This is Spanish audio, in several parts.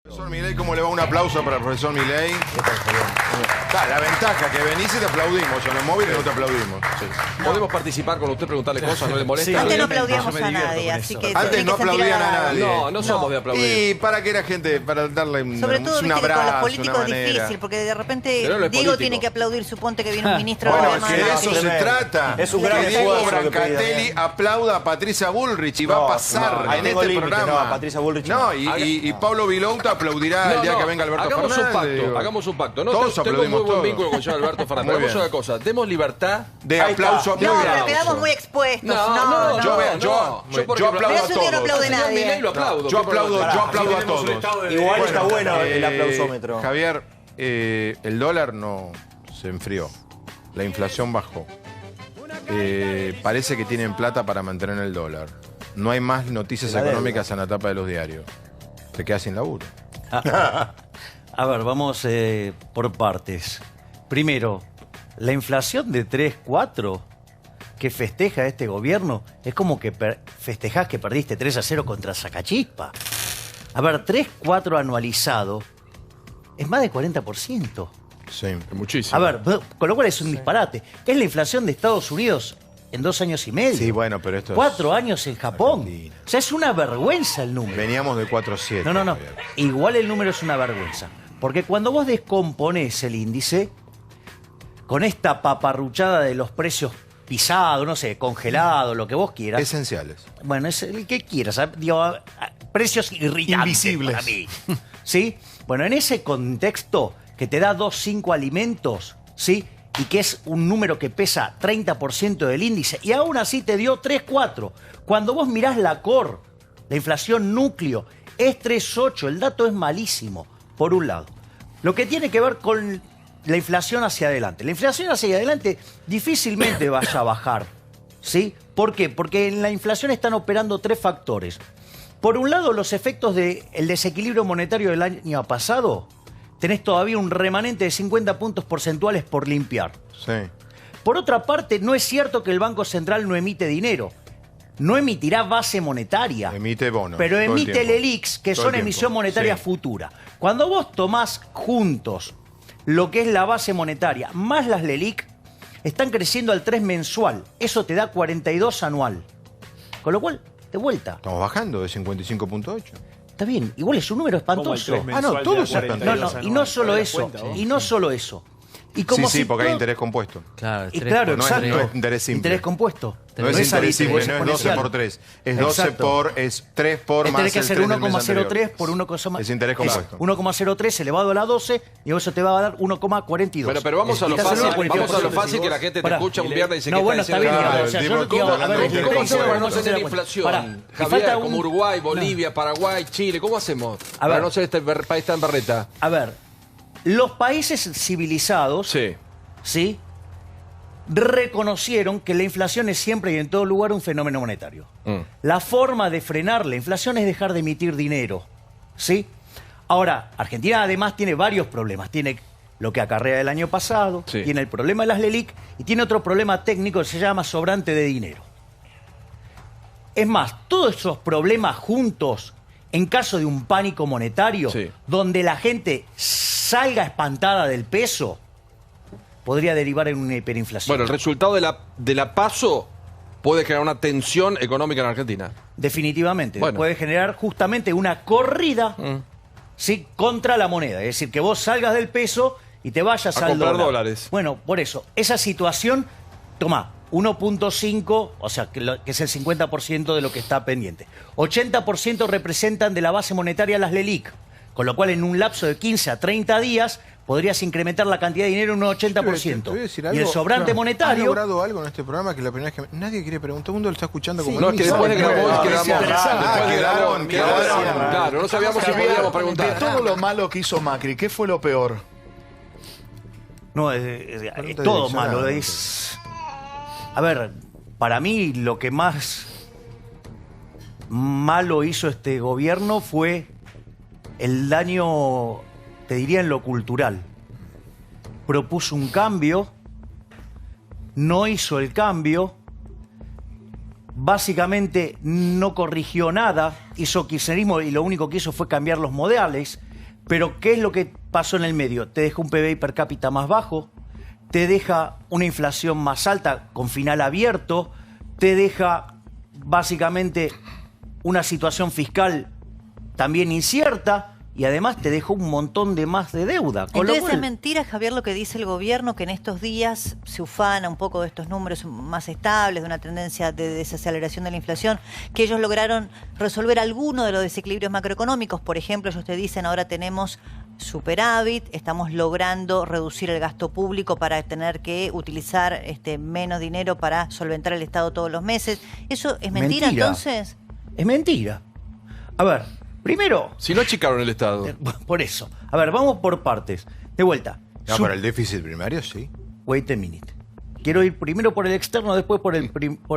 Profesor Milei, ¿cómo le va? Un aplauso para el profesor Milei. La ventaja que venís y te aplaudimos. En los móviles no te aplaudimos. Sí. ¿Podemos participar con usted, preguntarle cosas? ¿No le molesta? Sí, Antes no aplaudíamos a nadie, así que... Antes no aplaudían a nadie. No somos de aplaudir. Y para que la gente, para darle Sobre todo, un viste, abrazo, con los políticos una es manera. difícil, porque de repente Pero no es Diego político. tiene que aplaudir, suponte que viene un ministro Bueno, de que de eso se trata. Es un gran que Diego esfuerzo que Brancatelli piden. aplauda a Patricia Bullrich y va a pasar no, en tengo este límite, programa. no, a Patricia Bullrich No, no. y Pablo Vilouta aplaudirá el día que venga Alberto hagamos Fernández. un pacto, digo. hagamos un pacto. No, Todos tengo muy aplaudimos buen todos. vínculo con el señor Alberto Fernández. Muy Hagamos bien. una cosa, demos libertad. De Ahí aplauso a está. No, muy pero bien. quedamos muy expuestos. No, Yo porque aplaudo Pero a ese día no todos. aplaude Señor nadie. Milei lo aplaudo. Yo aplaudo a tenemos un todos. estado de Igual derecho. está bueno el aplausómetro. Javier, el dólar no se enfrió. La inflación bajó. Parece que tienen plata para mantener el dólar. No hay más noticias La deuda. económicas en la tapa de los diarios. Te quedas sin laburo. A ver, vamos por partes. Primero, la inflación de 3, 4 que festeja este gobierno es como que festejás que perdiste 3-0 contra Sacachispa. A ver, 3, 4 anualizado es más de 40%. Sí. Muchísimo. A ver, con lo cual es un disparate. Es la inflación de Estados Unidos en 2 años y medio. Sí, bueno, pero esto es 4 años en Japón. Argentina. O sea, es una vergüenza el número. Veníamos de 4-7. No. Javier. Igual el número es una vergüenza. Porque cuando vos descomponés el índice, con esta paparruchada de los precios pisados, no sé, congelados, lo que vos quieras. Esenciales. Bueno, es el que quieras. Digo, precios irritantes Invisibles. para mí. ¿Sí? Bueno, en ese contexto que te da 2,5 alimentos, ¿sí? Y que es un número que pesa 30% del índice, y aún así te dio 3,4. Cuando vos mirás la core, la inflación núcleo, es 3,8. El dato es malísimo, por un lado. Lo que tiene que ver con la inflación hacia adelante. La inflación hacia adelante difícilmente vaya a bajar, ¿sí? ¿Por qué? Porque en la inflación están operando 3 factores. Por un lado, los efectos del desequilibrio monetario del año pasado. Tenés todavía un remanente de 50 puntos porcentuales por limpiar. Sí. Por otra parte, no es cierto que el Banco Central no emite dinero. No emitirá base monetaria. Emite bonos. Pero todo el emite tiempo. LELIQs, que Todo son el tiempo. emisión monetaria Sí. futura. Cuando vos tomás juntos lo que es la base monetaria más las LELIQ, están creciendo al 3 mensual. Eso te da 42 anual. Con lo cual, de vuelta. Estamos bajando de 55.8. Está bien, igual es un número espantoso. todos sacan. Y no solo eso. Y no solo eso. Y como Sí, si porque hay todo- interés compuesto. Claro, Y claro, No es- exacto. no es interés simple. Interés compuesto. No es interés simple, no es 12 exponencial. por 3. Es 12 Exacto. por, es 3 por más Tenés que el hacer 3 del mes 1,03 anterior. por 1,03. Es interés compuesto. 1,03 elevado a la 12 y eso te va a dar 1,42. Bueno, pero vamos a lo Estás fácil, haciendo vamos a lo 42%. fácil que la gente te Pará. escucha un viernes y dice No, que bueno, está está bien. diciendo Claro, O sea, el yo no tipo quiero... hablando A ver, de ¿Cómo interés hacemos para no compuesto. tener inflación? Pará, y Javier, falta como un- Uruguay, Bolivia, Paraguay, Chile, ¿cómo hacemos? A Para ver. no ser este país tan berreta. A ver, los países civilizados, ¿sí? Reconocieron que la inflación es siempre y en todo lugar un fenómeno monetario. La forma de frenar la inflación es dejar de emitir dinero, ¿sí? Ahora, Argentina además tiene varios problemas. Tiene lo que acarrea el año pasado, Sí. tiene el problema de las LELIQ y tiene otro problema técnico que se llama sobrante de dinero. Es más, todos esos problemas juntos, en caso de un pánico monetario, Sí. donde la gente salga espantada del peso, podría derivar en una hiperinflación. Bueno, el resultado de la PASO puede crear una tensión económica en Argentina. Definitivamente. Bueno. Puede generar justamente una corrida, ¿sí? Contra la moneda. Es decir, que vos salgas del peso y te vayas A al comprar dólar. dólares. Bueno, por eso, esa situación, toma, 1,5, o sea, que es el 50% de lo que está pendiente. 80% representan de la base monetaria las LELIQ, con lo cual en un lapso de 15 a 30 días podrías incrementar la cantidad de dinero en un 80%. Te voy a decir Y algo, el sobrante claro, monetario... ¿has logrado algo en este programa que la primera vez que... Nadie quiere preguntar, todo el mundo lo está escuchando como... No, es que después de Grabois quedaron. Claro, no sabíamos si podíamos De preguntar. todo lo malo que hizo Macri, ¿qué fue lo peor? No, es Pregunta todo direccionada, malo. ¿no? Es... A ver, para mí lo que más malo hizo este gobierno fue el daño, te diría, en lo cultural. Propuso un cambio, no hizo el cambio, básicamente no corrigió nada, hizo kirchnerismo y lo único que hizo fue cambiar los modales. Pero ¿qué es lo que pasó en el medio? Te deja un PBI per cápita más bajo, te deja una inflación más alta con final abierto, te deja básicamente una situación fiscal también incierta y además te dejó un montón de más de deuda. Con Entonces lo cual, es mentira, Javier, lo que dice el gobierno, que en estos días se ufana un poco de estos números más estables, de una tendencia de desaceleración de la inflación, que ellos lograron resolver alguno de los desequilibrios macroeconómicos. Por ejemplo, ellos te dicen, ahora tenemos superávit, estamos logrando reducir el gasto público para tener que utilizar menos dinero para solventar el Estado todos los meses. ¿Eso es mentira entonces? Es mentira. A ver, primero... Si no achicaron el Estado. Por eso. A ver, vamos por partes. De vuelta. No, para el déficit primario sí. Wait a minute. Quiero ir primero por el externo, después por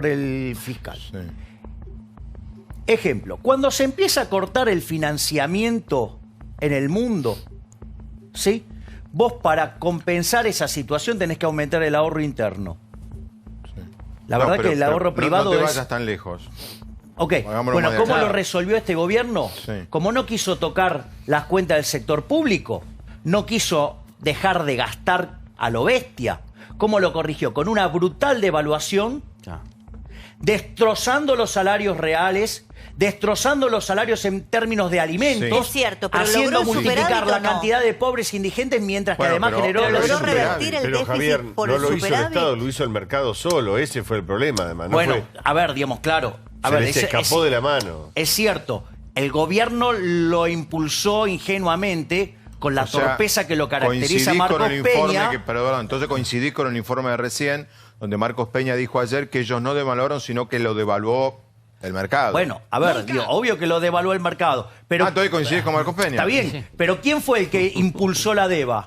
el fiscal. Sí. Ejemplo, cuando se empieza a cortar el financiamiento en el mundo, ¿sí? Vos para compensar esa situación tenés que aumentar el ahorro interno. Sí. La verdad que el ahorro privado no te es... vayas tan lejos. Ok, Hagámoslo bueno, más ¿cómo allá. lo resolvió este gobierno? Sí. Como no quiso tocar las cuentas del sector público, no quiso dejar de gastar a lo bestia. ¿Cómo lo corrigió? Con una brutal devaluación, destrozando los salarios reales, destrozando los salarios en términos de alimentos, Sí. Es cierto, pero haciendo ¿logró el multiplicar superávit la o no? cantidad de pobres indigentes, mientras que Bueno, además pero- generó... Pero Pero logró es superávit. revertir el Pero déficit Javier, por no el lo hizo el superávit. Estado, lo hizo el mercado solo. Ese fue el problema, además. No Bueno, fue, a ver, digamos, claro. A se ver, les escapó de la mano. Es cierto, el gobierno lo impulsó ingenuamente con la O sea, torpeza que lo caracteriza a coincidís Marcos con el informe Peña. perdón, entonces coincidís con el informe de recién, donde Marcos Peña dijo ayer que ellos no devaluaron, sino que lo devaluó el mercado. Bueno, a ver, digo, obvio que lo devaluó el mercado. Pero, entonces coincidís con Marcos Peña. está bien, pero ¿quién fue el que impulsó la DEVA?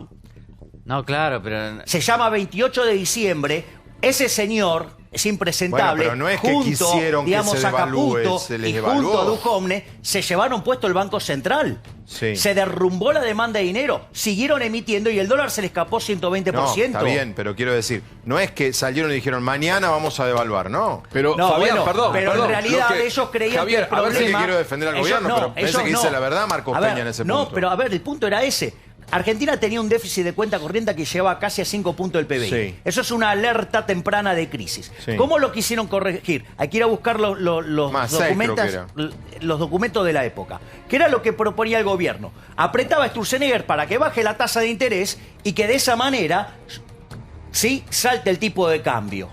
No, claro, pero... Se llama 28 de diciembre. Ese señor es impresentable. Bueno, pero no es que junto, quisieron que digamos, se a devalúe, Caputo se les y devaluó. junto a Duhovne se llevaron puesto el Banco Central. Sí. Se derrumbó la demanda de dinero. Siguieron emitiendo y el dólar se le escapó 120%. No, está bien, pero quiero decir, no es que salieron y dijeron mañana vamos a devaluar, no. Pero, No, Fabián, bueno, perdón. pero perdón, en realidad lo que- ellos creían Javier, que el a ver Sé si- que problema... quiero defender al ellos gobierno, no, pero parece ellos que dice no. la verdad Marcos A ver, Peña en ese no, punto. pero a ver, el punto era ese. Argentina tenía un déficit de cuenta corriente que llevaba casi a 5 puntos del PBI. Sí. Eso es una alerta temprana de crisis. Sí. ¿Cómo lo quisieron corregir? Hay que ir a buscar los Más 6 creo que era. los documentos de la época. ¿Qué era lo que proponía el gobierno? Apretaba a Sturzenegger para que baje la tasa de interés y que de esa manera, sí, salte el tipo de cambio.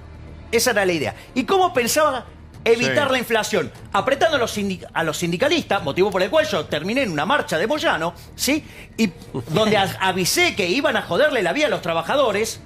Esa era la idea. ¿Y cómo pensaba evitar Sí. la inflación? Apretando a los sindicalistas, motivo por el cual yo terminé en una marcha de Moyano, ¿sí? Y donde avisé que iban a joderle la vida a los trabajadores,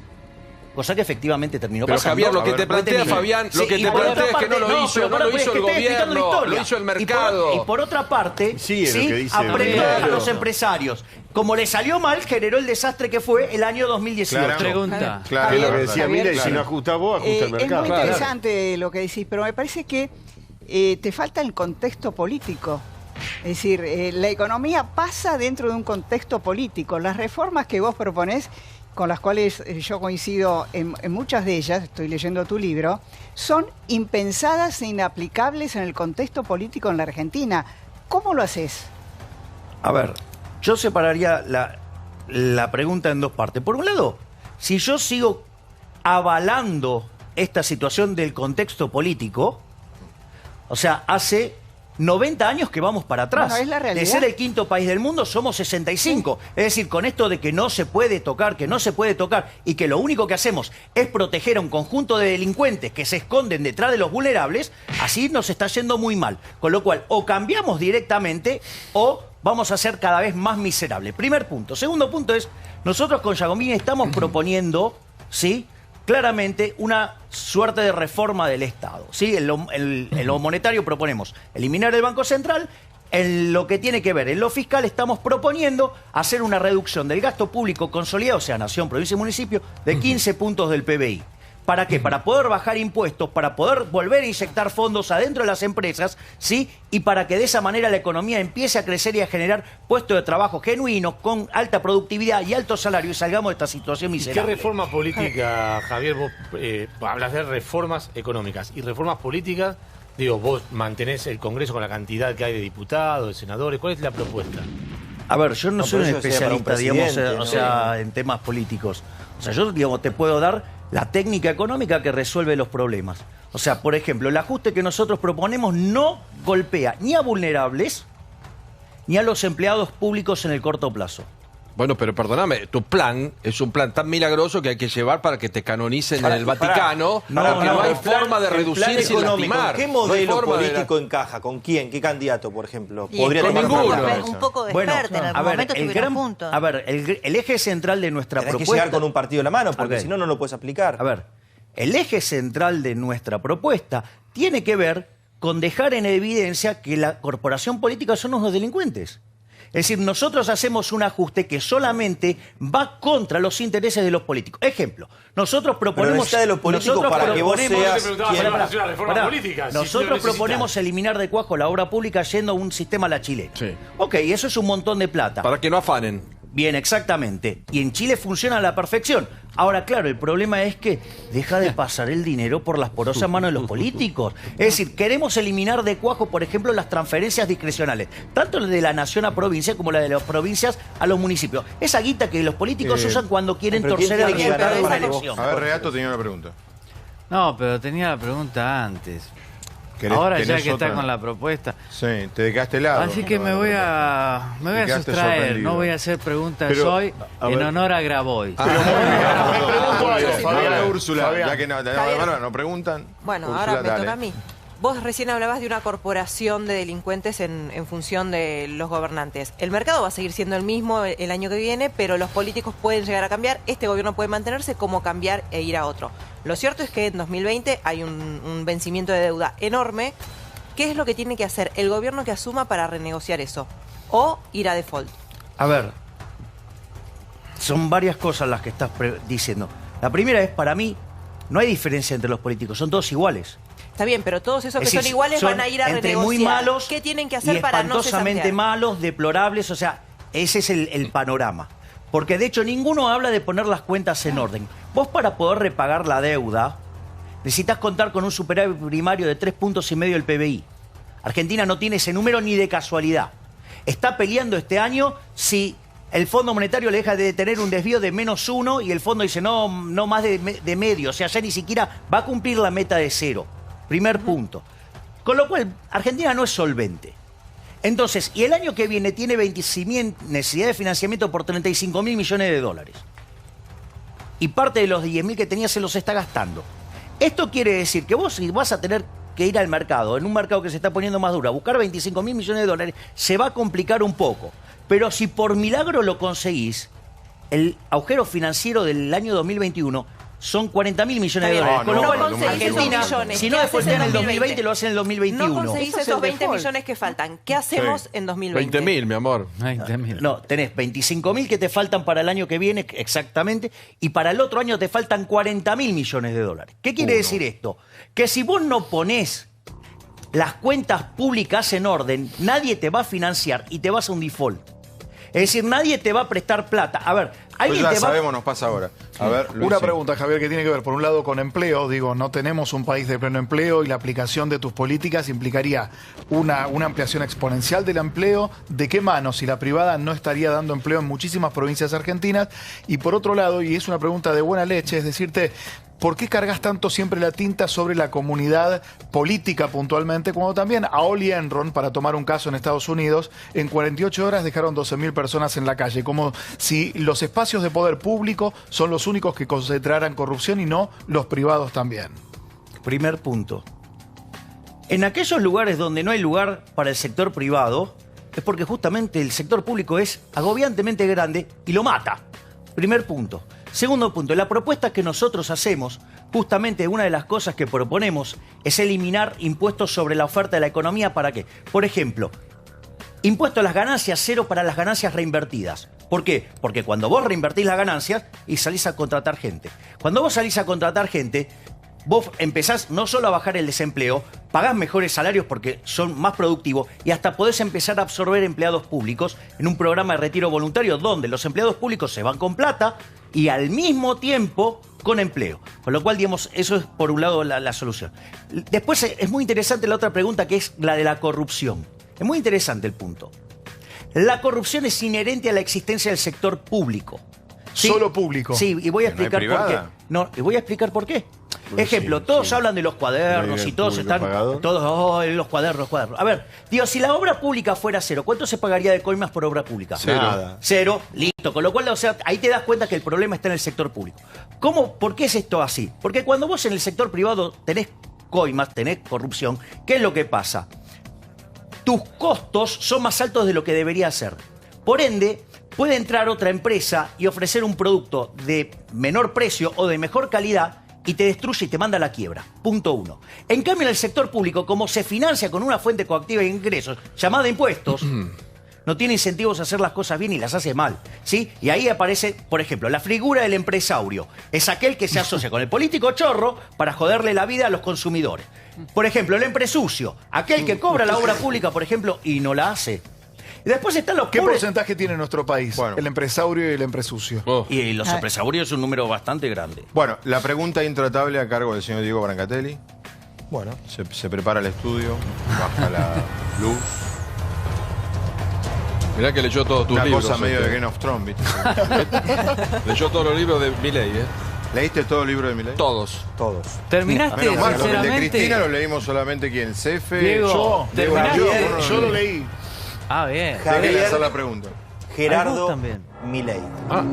cosa que efectivamente terminó Pero pasando. Javier, lo A que ver, te plantea cuénteme. Fabián, Sí, lo que y te por plantea otra es que no parte- lo hizo, pero no lo es hizo que el estoy explicando la gobierno, historia. lo hizo el Y por- mercado. Y por otra parte, Sí, es lo que dice apretó Gabriel. a los empresarios. Como le salió mal, generó el desastre que fue el año 2018. Claro. Pregunta. Claro, Es lo que claro, decía claro. Mila, y si Claro. no ajustás vos, ajusta el Es mercado. muy interesante lo que decís, pero me parece que te falta el contexto político. Es decir, la economía pasa dentro de un contexto político. Las reformas que vos proponés, con las cuales yo coincido en muchas de ellas, estoy leyendo tu libro, son impensadas e inaplicables en el contexto político en la Argentina. ¿Cómo lo haces? A ver, yo separaría la pregunta en dos partes. Por un lado, si yo sigo avalando esta situación del contexto político, o sea, hace 90 años que vamos para atrás. Bueno, es la realidad. De ser el quinto país del mundo, somos 65. Es decir, con esto de que no se puede tocar, que no se puede tocar, y que lo único que hacemos es proteger a un conjunto de delincuentes que se esconden detrás de los vulnerables, así nos está yendo muy mal. Con lo cual, o cambiamos directamente, o vamos a ser cada vez más miserables. Primer punto. Segundo punto es, nosotros con Giacomini estamos proponiendo, ¿sí?, claramente una suerte de reforma del Estado. ¿Sí? En lo monetario proponemos eliminar el Banco Central. En lo que tiene que ver en lo fiscal estamos proponiendo hacer una reducción del gasto público consolidado, o sea, nación, provincia y municipio, de 15 puntos del PBI. ¿Para qué? Para poder bajar impuestos, para poder volver a inyectar fondos adentro de las empresas, ¿sí? Y para que de esa manera la economía empiece a crecer y a generar puestos de trabajo genuinos, con alta productividad y alto salario, y salgamos de esta situación ¿Qué miserable. reforma política, Javier? Vos hablas de reformas económicas y reformas políticas. Digo, vos mantenés el Congreso con la cantidad que hay de diputados, de senadores. ¿Cuál es la propuesta? A ver, yo no soy un pero eso sería para un especialista, digamos, presidente, o ¿no? sea, en temas políticos. O sea, yo, digamos, te puedo dar la técnica económica que resuelve los problemas. O sea, por ejemplo, el ajuste que nosotros proponemos no golpea ni a vulnerables ni a los empleados públicos en el corto plazo. Bueno, pero perdóname, tu plan es un plan tan milagroso que hay que llevar para que te canonicen Pará, en el Vaticano, pará, porque no hay el plan- forma de el plan reducir sin económico, lastimar. ¿qué No hay modelo forma de- político encaja? ¿Con quién? ¿Qué candidato, por ejemplo? Y Podría con tomar ninguno. parte? un poco de Bueno, experta, en a algún ver, momento estuvieron juntos. a ver, el eje central de nuestra Tenés que propuesta... llegar con un partido en la mano, porque Ok. si no, no lo puedes aplicar. A ver, el eje central de nuestra propuesta tiene que ver con dejar en evidencia que la corporación política son unos delincuentes. Es decir, nosotros hacemos un ajuste que solamente va contra los intereses de los políticos. Ejemplo, nosotros proponemos... necesita de los políticos nosotros para que vos proponemos- seas Yo te preguntaba si quien- iban a hacer una reforma Pará, política, si nosotros lo necesitan. proponemos eliminar de cuajo la obra pública yendo a un sistema a la chilena. Sí. Ok, eso es un montón de plata. Para que no afanen. Bien, exactamente. Y en Chile funciona a la perfección. Ahora, claro, el problema es que deja de pasar el dinero por las porosas manos de los políticos. Es decir, queremos eliminar de cuajo, por ejemplo, las transferencias discrecionales, tanto la de la nación a provincia como la de las provincias a los municipios. Esa guita que los políticos usan cuando quieren pero ¿quién torcer el tiene que resultado de ganar una para que elección. A ver, Reato tenía una pregunta. No, pero tenía la pregunta antes. ¿Querés- Ahora ya tenés que está otra? con la propuesta. Sí, te dejaste helado. Así que me voy a Te quedaste sustraer. sorprendido. No voy a hacer preguntas Pero, hoy a en ver. honor a Grabois. Me pregunto algo, Fabián. Úrsula, Fabián. ya que no, Fabián. Bárbara, no preguntan. Bueno, Úrsula, ahora me dale. toca a mí. Vos recién hablabas de una corporación de delincuentes en función de los gobernantes. El mercado va a seguir siendo el mismo el año que viene, pero los políticos pueden llegar a cambiar. Este gobierno puede mantenerse como cambiar e ir a otro. Lo cierto es que en 2020 hay un vencimiento de deuda enorme. ¿Qué es lo que tiene que hacer el gobierno que asuma para renegociar eso? O ir a default. A ver, son varias cosas las que estás diciendo. La primera es, para mí, no hay diferencia entre los políticos, son todos iguales. Está bien, pero todos esos Es que decir, son iguales van a ir a entre renegociar. muy malos ¿Qué tienen que y hacer para no espantosamente cesantear? malos, deplorables, o sea, ese es el panorama. Porque de hecho ninguno habla de poner las cuentas en orden. Vos para poder repagar la deuda necesitas contar con un superávit primario de 3,5 puntos del PBI. Argentina no tiene ese número ni de casualidad. Está peleando este año si el Fondo Monetario le deja de tener un desvío de -1 y el fondo dice no más de medio. O sea, ya ni siquiera va a cumplir la meta de 0. Primer punto. Con lo cual, Argentina no es solvente. Entonces, y el año que viene tiene necesidad de financiamiento por 35.000 millones de dólares. Y parte de los 10.000 que tenía se los está gastando. Esto quiere decir que vos, si vas a tener que ir al mercado, en un mercado que se está poniendo más duro, a buscar 25.000 millones de dólares, se va a complicar un poco. Pero si por milagro lo conseguís, el agujero financiero del año 2021 son 40.000 millones de Está bien. dólares. Con lo No cual, conseguís esos Argentina, millones. si ¿Qué no haces defaultea en el 2020? 2020, lo hace en el 2021. No conseguís Eso es esos el 20 default. millones que faltan. ¿Qué hacemos en 2020? 20.000, mi amor. 20.000. No, tenés 25.000 que te faltan para el año que viene, exactamente, y para el otro año te faltan 40.000 millones de dólares. ¿Qué quiere decir esto? Que si vos no ponés las cuentas públicas en orden, nadie te va a financiar y te vas a un default. Es decir, nadie te va a prestar plata. A ver, Pues alguien ya te va... sabemos, nos pasa ahora. A ver, Luis, Una sí. pregunta, Javier, que tiene que ver, por un lado, con empleo. Digo, no tenemos un país de pleno empleo y la aplicación de tus políticas implicaría una ampliación exponencial del empleo. ¿De qué mano? Si la privada no estaría dando empleo en muchísimas provincias argentinas. Y por otro lado, y es una pregunta de buena leche, es decirte, ¿por qué cargas tanto siempre la tinta sobre la comunidad política puntualmente, cuando también a Oli Enron, para tomar un caso en Estados Unidos, en 48 horas dejaron 12.000 personas en la calle? Como si los espacios de poder público son los únicos que concentraran corrupción y no los privados también. Primer punto. En aquellos lugares donde no hay lugar para el sector privado, es porque justamente el sector público es agobiantemente grande y lo mata. Primer punto. Segundo punto, la propuesta que nosotros hacemos, justamente una de las cosas que proponemos es eliminar impuestos sobre la oferta de la economía. ¿Para qué? Por ejemplo, impuesto a las ganancias, 0 para las ganancias reinvertidas. ¿Por qué? Porque cuando vos reinvertís las ganancias y salís a contratar gente. Cuando vos salís a contratar gente, vos empezás no solo a bajar el desempleo, pagás mejores salarios porque son más productivos y hasta podés empezar a absorber empleados públicos en un programa de retiro voluntario donde los empleados públicos se van con plata y al mismo tiempo con empleo. Con lo cual, digamos, eso es por un lado la solución. Después es muy interesante la otra pregunta, que es la de la corrupción. Es muy interesante el punto. La corrupción es inherente a la existencia del sector público. ¿Sí? Solo público. Sí, y voy a ¿No hay explicar por qué. privada? No, y voy a explicar por qué. Ejemplo, todos hablan de los cuadernos ¿No hay y todos público están... pagado? Todos, los cuadernos. A ver, digo, si la obra pública fuera cero, ¿cuánto se pagaría de coimas por obra pública? Cero. Nada. Cero, listo. Con lo cual, o sea, ahí te das cuenta que el problema está en el sector público. ¿Por qué es esto así? Porque cuando vos en el sector privado tenés coimas, tenés corrupción, ¿qué es lo que pasa? Tus costos son más altos de lo que debería ser. Por ende, puede entrar otra empresa y ofrecer un producto de menor precio o de mejor calidad y te destruye y te manda a la quiebra. Punto 1. En cambio, en el sector público, como se financia con una fuente coactiva de ingresos llamada impuestos, no tiene incentivos a hacer las cosas bien y las hace mal, ¿sí? Y ahí aparece, por ejemplo, la figura del empresario. Es aquel que se asocia con el político chorro para joderle la vida a los consumidores. Por ejemplo, el empresucio. Aquel que cobra la obra pública, por ejemplo, y no la hace. Y después están los ¿Qué pobres. porcentaje tiene nuestro país? Bueno. El empresario y el empresucio. Oh. Y los empresarios es un número bastante grande. Bueno, la pregunta intratable a cargo del señor Diego Brancatelli. Bueno, Se prepara el estudio, baja la luz. Mirá que leyó todos tus Una libros. cosa medio de este. Game of Thrones, ¿viste? Leyó todos los libros de Milei, ¿eh? ¿Leíste todo el libro de Milei? Todos. todos. ¿Terminaste, Menos mal, porque el de sinceramente? Cristina lo leímos solamente quién, Cefe. Diego, Diego, ¿terminaste? Yo lo leí. Ah, bien. Te quería Javier hacer la pregunta. Gerardo vos también. Milei, Ah,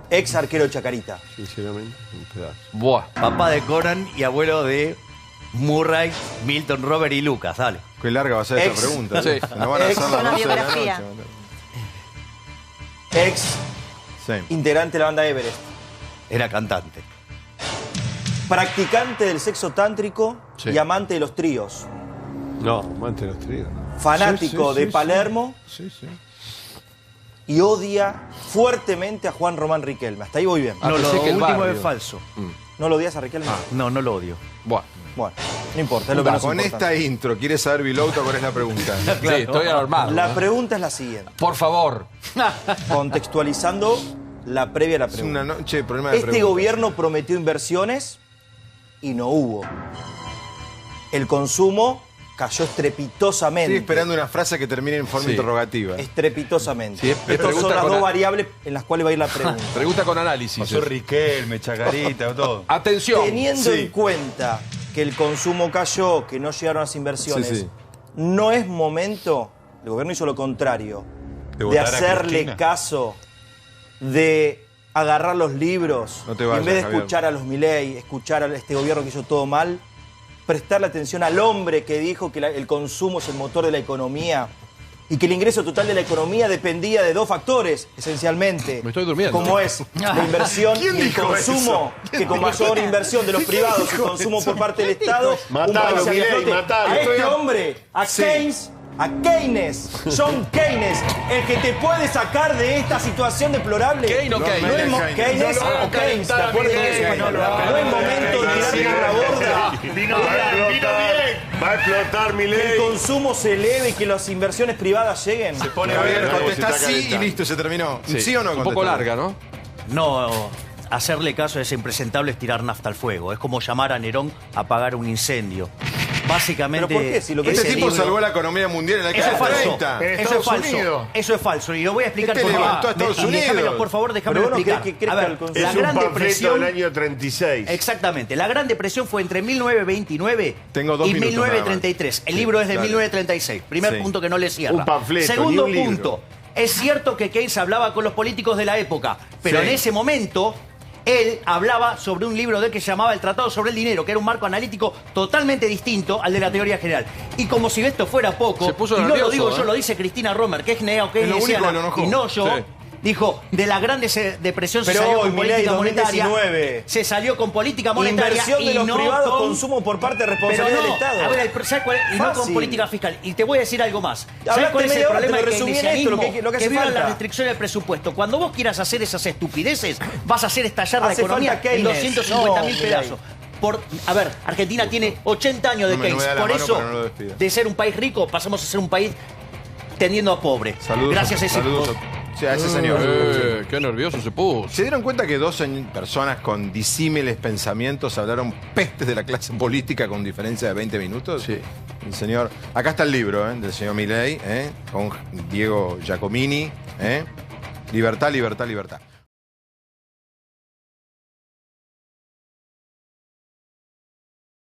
ex arquero de Chacarita. Sinceramente, un pedazo. buah. Papá de Conan y abuelo de Murray, Milton, Robert y Lucas. Dale. Qué larga va a ser esta Ex. pregunta. Sí. Se nos van a hacer Ex. las Una 12 de la biografía. noche. Ex Sí. integrante de la banda Everest. Era cantante. Practicante del sexo tántrico Sí. y amante de los tríos. No, amante de los tríos. Fanático Sí, sí, de sí, Palermo Sí, sí. y odia fuertemente a Juan Román Riquelme. Hasta ahí voy bien. Ah, No, lo pensé que el último barrio. es falso. ¿No lo odias a Riquelme? No, no lo odio. Buah. Bueno, no importa, es lo que nos Con importa. esta intro, ¿quieres saber, Vilouta, cuál es la pregunta? Sí, estoy alarmado. La ¿no? pregunta es la siguiente, Por favor. contextualizando la previa a la Es pregunta. una noche de problema de Este preguntas. gobierno prometió inversiones y no hubo. El consumo cayó estrepitosamente. Estoy esperando una frase que termine en forma Sí. interrogativa. Estrepitosamente. Sí, Estas pregunta son las con dos la- variables en las cuales va a ir la pregunta. Pregunta con análisis. Pasó Riquelme, Chacarita, todo. Atención. Teniendo Sí. en cuenta que el consumo cayó, que no llegaron las inversiones, Sí, sí. no es momento, el gobierno hizo lo contrario, De de votar a hacerle Cristina. caso, de agarrar los libros, No te y vayas, en vez de Javier. escuchar a los Milei, escuchar a este gobierno que hizo todo mal, prestarle atención al hombre que dijo que el consumo es el motor de la economía y que el ingreso total de la economía dependía de dos factores, esencialmente. Me estoy durmiendo. Como es la inversión y el dijo consumo, que con mayor inversión de los privados y consumo por parte del Estado, Matalo, un país sale a Milei, flote. matalo. A este hombre, a Keynes, John Keynes, el que te puede sacar de esta situación deplorable. Keynes o No Keynes. es Keynes. Keynes No lo o Keynes, ¿de acuerdo? Keynes. No es momento de tirar por la borda. Vino bien. Va a explotar mi Que el ley. consumo se eleve y que las inversiones privadas lleguen. Javier, bien, contestá vos, si está sí y calentando. listo, se terminó. ¿Sí, o no? Un poco contestá? larga, ¿no? No, hacerle caso a ese impresentable es tirar nafta al fuego. Es como llamar a Nerón a apagar un incendio. Básicamente. ¿Pero por qué? Si lo que Este ese tipo libro- salvó la economía mundial en la Eso es década falso. 30. En Eso es Estados falso. Unidos. Eso es falso. Y lo voy a explicar Este por favor. levantó a Estados Unidos. Déjamelo, por favor, déjame Pero vos no explicar. querés que crezca A ver, el consumo. la Es un Gran panfleto Depresión. del año 36. Exactamente. La Gran Depresión fue entre 1929 Tengo 2 y minutos 1933. El Sí, libro es de dale. 1936. Primer Sí. punto que no le cierra. Un panfleto, Segundo ni un libro. punto. Es cierto que Keynes hablaba con los políticos de la época, pero Sí. en ese momento él hablaba sobre un libro de él que se llamaba El Tratado sobre el Dinero, que era un marco analítico totalmente distinto al de la teoría general. Y como si esto fuera poco, Se puso y no nervioso, lo digo yo, ¿eh? lo dice Cristina Romer, que es Es lo único que neo-keynesiana, lo enojó. y no yo. Sí. Dijo, de la gran depresión se Pero salió hoy, con Milei, política monetaria. 2019. Se salió con política monetaria. Inversión de y los no privados, con consumo por parte de pero responsabilidad no, del Estado. a ver, ¿sabes cuál es? Y no con Fácil. política fiscal. Y te voy a decir algo más. ¿Sabes Hablaste cuál es el media hora, problema te lo del resumí en esto, keynesianismo? lo que hace viola falta. la restricción del presupuesto. Cuando vos quieras hacer esas estupideces, vas a hacer estallar la Hace economía falta en Keynes. 250.000 No, pedazos. A ver, Argentina tiene 80 años de No me Keynes. da la Por mano, eso, pero no lo despida. de ser un país rico, pasamos a ser un país tendiendo a pobre. Saludos. Gracias a ese saludos, Sí, a ese señor. Qué nervioso se puso. ¿Se dieron cuenta que dos personas con disímiles pensamientos hablaron pestes de la clase política con diferencia de 20 minutos? Sí. El señor... Acá está el libro del señor Milei, con Diego Giacomini. Libertad, libertad, libertad.